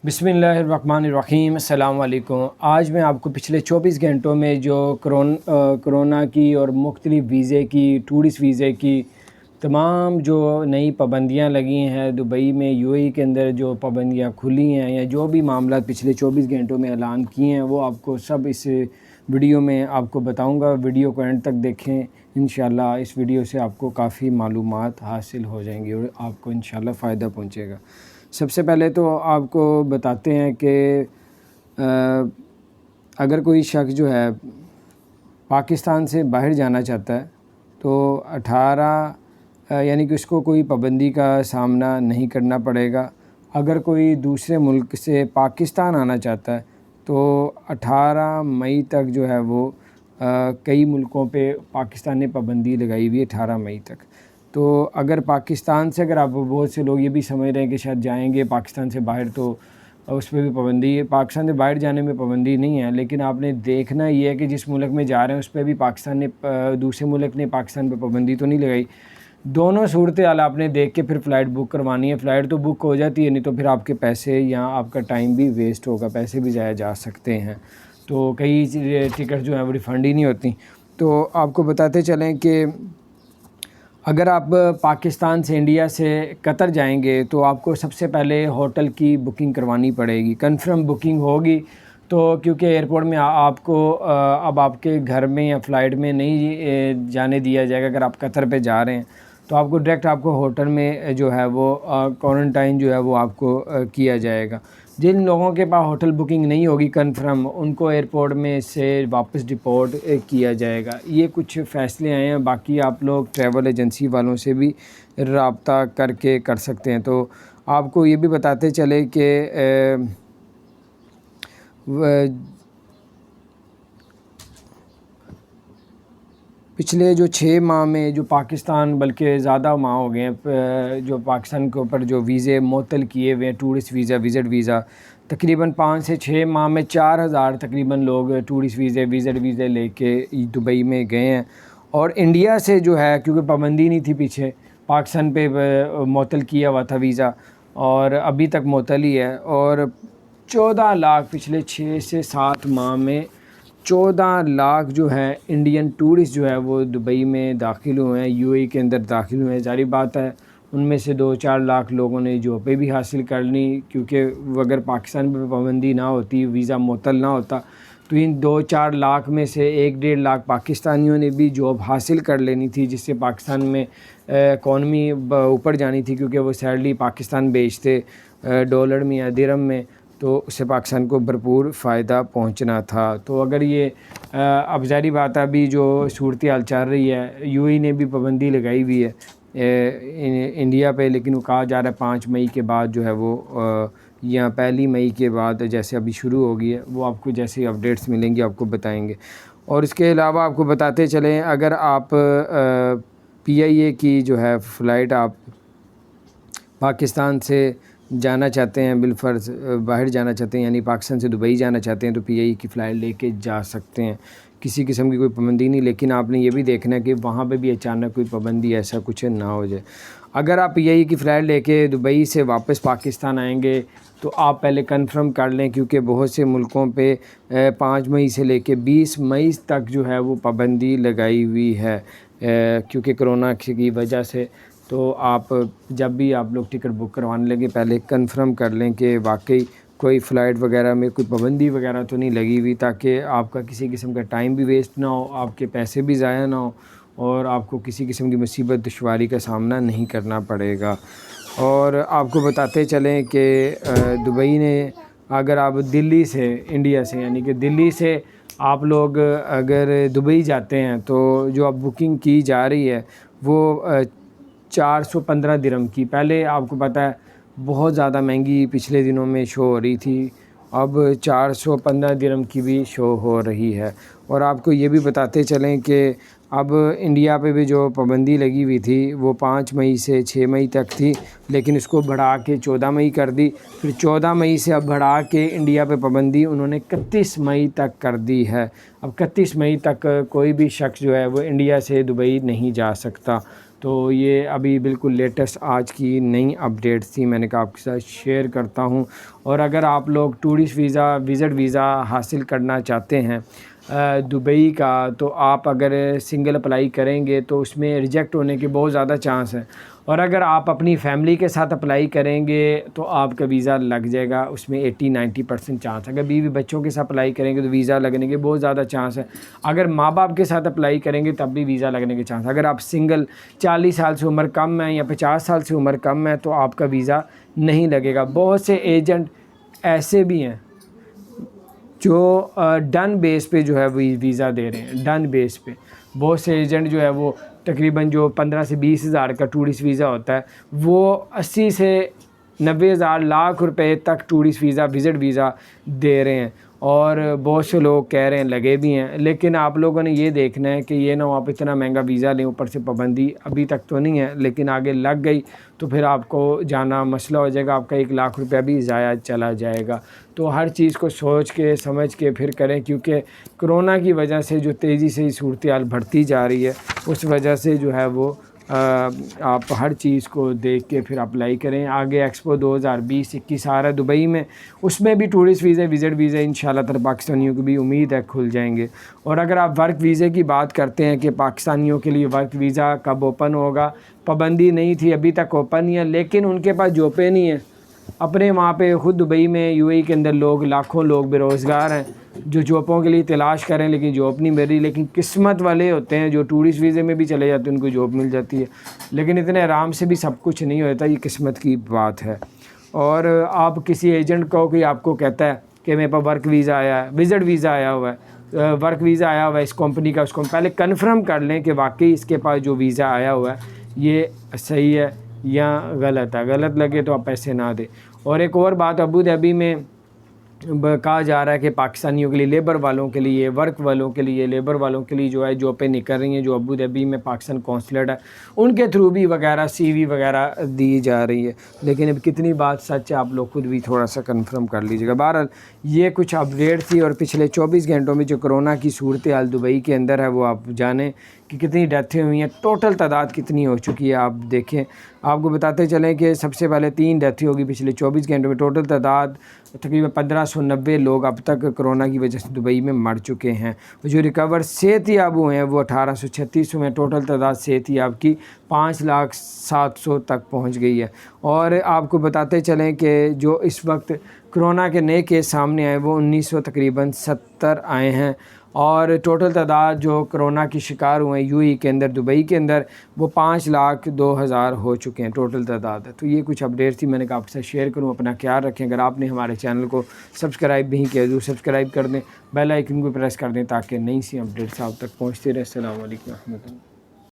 बिस्मिल्लाहिर्रहमानिर्रहीम। अस्सलाम वालेकुम। आज मैं आपको पिछले 24 घंटों में जो कोरोना की और मुख्तलिफ़ वीज़े की, टूरिस्ट वीज़े की तमाम जो नई पाबंदियां लगी हैं दुबई में, यूएई के अंदर जो पाबंदियां खुली हैं या जो भी मामला पिछले 24 घंटों में ऐलान किए हैं, वो आपको सब इस वीडियो में आपको बताऊंगा। वीडियो को एंड तक देखें, इंशाल्लाह इस वीडियो से आपको काफ़ी मालूमात हासिल हो जाएंगी और आपको इंशाल्लाह फ़ायदा पहुंचेगा। सबसे पहले तो आपको बताते हैं कि अगर कोई शख्स जो है पाकिस्तान से बाहर जाना चाहता है तो 18 यानी कि उसको कोई पाबंदी का सामना नहीं करना पड़ेगा। अगर कोई दूसरे मुल्क से पाकिस्तान आना चाहता है तो 18 मई तक जो है वो कई मुल्कों पे पाकिस्तान ने पाबंदी लगाई हुई है 18 मई तक। तो अगर पाकिस्तान से, अगर आप बहुत से लोग ये भी समझ रहे हैं कि शायद जाएंगे पाकिस्तान से बाहर तो उस पर भी पाबंदी है। पाकिस्तान से बाहर जाने में पाबंदी नहीं है, लेकिन आपने देखना ये है कि जिस मुल्क में जा रहे हैं उस पर भी पाकिस्तान ने, दूसरे मुल्क ने पाकिस्तान पर पाबंदी तो नहीं लगाई। दोनों सूरत हाल आपने देख के फिर फ़्लाइट बुक करवानी है। फ़्लाइट तो बुक हो जाती है, नहीं तो फिर आपके पैसे या आपका टाइम भी वेस्ट होगा, पैसे भी ज़ाया जा सकते हैं। तो कई टिकट जो हैं वो रिफ़ंड ही नहीं होती। तो आपको बताते चलें कि अगर आप पाकिस्तान से, इंडिया से कतर जाएंगे तो आपको सबसे पहले होटल की बुकिंग करवानी पड़ेगी। कंफर्म बुकिंग होगी तो, क्योंकि एयरपोर्ट में आपको अब आपके घर में या फ़्लाइट में नहीं जाने दिया जाएगा। अगर आप कतर पे जा रहे हैं तो आपको डायरेक्ट आपको होटल में जो है वो क्वारंटाइन जो है वो आपको किया जाएगा। जिन लोगों के पास होटल बुकिंग नहीं होगी कंफर्म, उनको एयरपोर्ट में से वापस डिपोर्ट किया जाएगा। ये कुछ फ़ैसले आए हैं, बाकी आप लोग ट्रैवल एजेंसी वालों से भी रब्ता करके कर सकते हैं। तो आपको ये भी बताते चले कि पिछले जो 6 माह में जो पाकिस्तान, बल्कि ज़्यादा माह हो गए हैं जो पाकिस्तान के ऊपर जो वीज़े मुअत्तल किए हुए हैं, टूरिस्ट वीज़ा, विज़िट वीज़ा, तकरीबन 5 से 6 माह में 4000 तकरीबन लोग टूरिस्ट वीज़े, विज़िट वीज़े लेके दुबई में गए हैं। और इंडिया से जो है, क्योंकि पाबंदी नहीं थी पीछे, पाकिस्तान पे मुअत्तल किया हुआ था वीज़ा और अभी तक मुअत्तल ही है। और 14 लाख पिछले 6 से 7 माह में 14 लाख जो है इंडियन टूरिस्ट जो है वो दुबई में दाखिल हुए हैं, यूएई के अंदर दाखिल हुए हैं। जारी बात है उनमें से 2-4 लाख लोगों ने जॉबें भी हासिल कर ली, क्योंकि अगर पाकिस्तान पर पाबंदी ना होती, वीज़ा मुअत्तल ना होता, तो इन 2-4 लाख में से 1-1.5 लाख पाकिस्तानियों ने भी जॉब हासिल कर लेनी थी, जिससे पाकिस्तान में इकॉनमी ऊपर जानी थी, क्योंकि वो सैलरी पाकिस्तान बेचते डॉलर में या दिरहम में, तो उससे पाकिस्तान को भरपूर फ़ायदा पहुंचना था। तो अगर ये अब ज़ाहिर बात है अभी जो सूरत हाल चल रही है, यूएई ने भी पाबंदी लगाई हुई है इंडिया पे, लेकिन वो कहा जा रहा है 5 मई के बाद जो है वो या 1 मई के बाद जैसे अभी शुरू हो गई है, वो आपको जैसे अपडेट्स मिलेंगी आपको बताएंगे। और इसके अलावा आपको बताते चलें, अगर आप PIA की जो है फ़्लाइट आप पाकिस्तान से जाना चाहते हैं, बिलफ़र्ज़ बाहर जाना चाहते हैं, यानी पाकिस्तान से दुबई जाना चाहते हैं, तो PIA की फ़्लाइट लेके जा सकते हैं, किसी किस्म की कोई पाबंदी नहीं। लेकिन आपने ये भी देखना है कि वहाँ पे भी अचानक कोई पाबंदी ऐसा कुछ ना हो जाए। अगर आप PIA की फ़्लाइट लेके दुबई से वापस पाकिस्तान आएंगे तो आप पहले कंफर्म कर लें, क्योंकि बहुत से मुल्कों पे 5 मई से लेके 20 मई तक जो है वो पाबंदी लगाई हुई है क्योंकि कोरोना की वजह से। तो आप जब भी आप लोग टिकट बुक करवाने लगे पहले कंफर्म कर लें कि वाकई कोई फ़्लाइट वगैरह में कोई पाबंदी वगैरह तो नहीं लगी हुई, ताकि आपका किसी किस्म का टाइम भी वेस्ट ना हो, आपके पैसे भी ज़ाया ना हो और आपको किसी किस्म की मुसीबत दुश्वारी का सामना नहीं करना पड़ेगा। और आपको बताते चलें कि दुबई ने, अगर आप दिल्ली से, इंडिया से, यानी कि दिल्ली से आप लोग अगर दुबई जाते हैं तो जो आप बुकिंग की जा रही है वो 415 दिरहम की, पहले आपको पता है बहुत ज़्यादा महंगी पिछले दिनों में शो हो रही थी, अब 415 दिरहम की भी शो हो रही है। और आपको ये भी बताते चलें कि अब इंडिया पे भी जो पाबंदी लगी हुई थी वो 5 मई से 6 मई तक थी, लेकिन इसको बढ़ा के 14 मई कर दी। फिर 14 मई से अब बढ़ा के इंडिया पे पाबंदी उन्होंने 31 मई तक कर दी है। अब 31 मई तक कोई भी शख्स जो है वो इंडिया से दुबई नहीं जा सकता। تو یہ ابھی بالکل لیٹسٹ آج کی نئی اپڈیٹس تھی، میں نے کہا آپ کے ساتھ شیئر کرتا ہوں۔ اور اگر آپ لوگ ٹورسٹ ویزا وزٹ ویزا حاصل کرنا چاہتے ہیں دبئی کا، تو آپ اگر سنگل اپلائی کریں گے تو اس میں ریجیکٹ ہونے کے بہت زیادہ چانس ہیں، اور اگر آپ اپنی فیملی کے ساتھ اپلائی کریں گے تو آپ کا ویزا لگ جائے گا، اس میں 80-90% چانس ہے۔ اگر بیوی بچوں کے ساتھ اپلائی کریں گے تو ویزا لگنے کے بہت زیادہ چانس ہے۔ اگر ماں باپ کے ساتھ اپلائی کریں گے تب بھی ویزا لگنے کے چانس ہے۔ اگر آپ سنگل 40 سال سے عمر کم ہے یا 50 سال سے عمر کم ہے تو آپ کا ویزا نہیں لگے گا۔ بہت سے ایجنٹ ایسے بھی ہیں جو ڈن بیس پہ جو ہے ویزا دے رہے ہیں، ڈن بیس پہ۔ بہت سے ایجنٹ جو ہے وہ تقریباً جو 15 سے 20 ہزار کا ٹورسٹ ویزا ہوتا ہے وہ 80 سے 90 ہزار لاکھ روپے تک ٹورسٹ ویزا وزٹ ویزا دے رہے ہیں، اور بہت سے لوگ کہہ رہے ہیں لگے بھی ہیں۔ لیکن آپ لوگوں نے یہ دیکھنا ہے کہ یہ نہ آپ اتنا مہنگا ویزا لیں، اوپر سے پابندی ابھی تک تو نہیں ہے لیکن آگے لگ گئی تو پھر آپ کو جانا مسئلہ ہو جائے گا، آپ کا 1 لاکھ روپیہ بھی ضائع چلا جائے گا۔ تو ہر چیز کو سوچ کے سمجھ کے پھر کریں، کیونکہ کرونا کی وجہ سے جو تیزی سے صورتحال بڑھتی جا رہی ہے اس وجہ سے جو ہے وہ آپ ہر چیز کو دیکھ کے پھر اپلائی کریں۔ آگے ایکسپو 2020-21 آ رہا ہے دبئی میں، اس میں بھی ٹورسٹ ویزے وزٹ ویزے انشاءاللہ تعالی پاکستانیوں کو بھی امید ہے کھل جائیں گے۔ اور اگر آپ ورک ویزے کی بات کرتے ہیں کہ پاکستانیوں کے لیے ورک ویزا کب اوپن ہوگا، پابندی نہیں تھی، ابھی تک اوپن ہی ہے، لیکن ان کے پاس جابیں نہیں ہیں۔ اپنے وہاں پہ خود دبئی میں UAE کے اندر لوگ لاکھوں لوگ بے روزگار ہیں جو جابوں کے لیے تلاش کریں لیکن جاب نہیں مل رہی۔ لیکن قسمت والے ہوتے ہیں جو ٹورسٹ ویزے میں بھی چلے جاتے ہیں، ان کو جاب مل جاتی ہے، لیکن اتنے آرام سے بھی سب کچھ نہیں ہوتا، یہ قسمت کی بات ہے۔ اور آپ کسی ایجنٹ کو کوئی آپ کو کہتا ہے کہ میرے پاس ورک ویزا آیا ہے، وزٹ ویزا آیا ہوا ہے، ورک ویزا آیا ہوا ہے اس کمپنی کا، اس کو پہلے کنفرم کر لیں کہ واقعی اس کے پاس جو ویزا آیا ہوا ہے یہ صحیح ہے یا غلط ہے۔ غلط لگے تو آپ پیسے نہ دیں۔ اور ایک اور بات، ابو ظہبی میں کہا جا رہا ہے کہ پاکستانیوں کے لیے، لیبر والوں کے لیے، ورک والوں کے لیے، لیبر والوں کے لیے جو ہے جابیں نکل رہی ہیں، جو ابو ظہبی میں پاکستان قونصلیٹ ہے ان کے تھرو بھی وغیرہ CV وغیرہ دی جا رہی ہے، لیکن اب کتنی بات سچ ہے آپ لوگ خود بھی تھوڑا سا کنفرم کر لیجیے گا۔ بہرحال یہ کچھ اپڈیٹ تھی، اور پچھلے 24 گھنٹوں میں جو کرونا کی صورتحال دبئی کے اندر ہے وہ آپ جانیں کہ کتنی ڈیتھیں ہوئی ہیں، ٹوٹل تعداد کتنی ہو چکی ہے آپ دیکھیں۔ آپ کو بتاتے چلیں کہ سب سے پہلے 3 ڈیتھیں ہوگی پچھلے 24 گھنٹوں میں، ٹوٹل تعداد تقریباً 1590 لوگ اب تک کرونا کی وجہ سے دبئی میں مر چکے ہیں۔ جو ریکور صحت یاب ہوئے ہیں وہ 1836 ہوئے ہیں، ٹوٹل تعداد صحت یاب کی 5,07,000 تک پہنچ گئی ہے۔ اور آپ کو بتاتے چلیں کہ جو اس وقت کرونا کے نئے کیس سامنے آئے وہ 1900 تقریباً 70 آئے ہیں، اور ٹوٹل تعداد جو کرونا کی شکار ہوئے ہیں UAE کے اندر، دبئی کے اندر، وہ 5,02,000 ہو چکے ہیں ٹوٹل تعداد ہے۔ تو یہ کچھ اپڈیٹ تھی، میں نے کہا آپ کے ساتھ شیئر کروں۔ اپنا خیال رکھیں، اگر آپ نے ہمارے چینل کو سبسکرائب نہیں کیا ضرور سبسکرائب کر دیں، بیل آئیکن کو پریس کر دیں تاکہ نئی سی اپڈیٹس آپ تک پہنچتی رہے۔ السلام علیکم و رحمۃ اللہ۔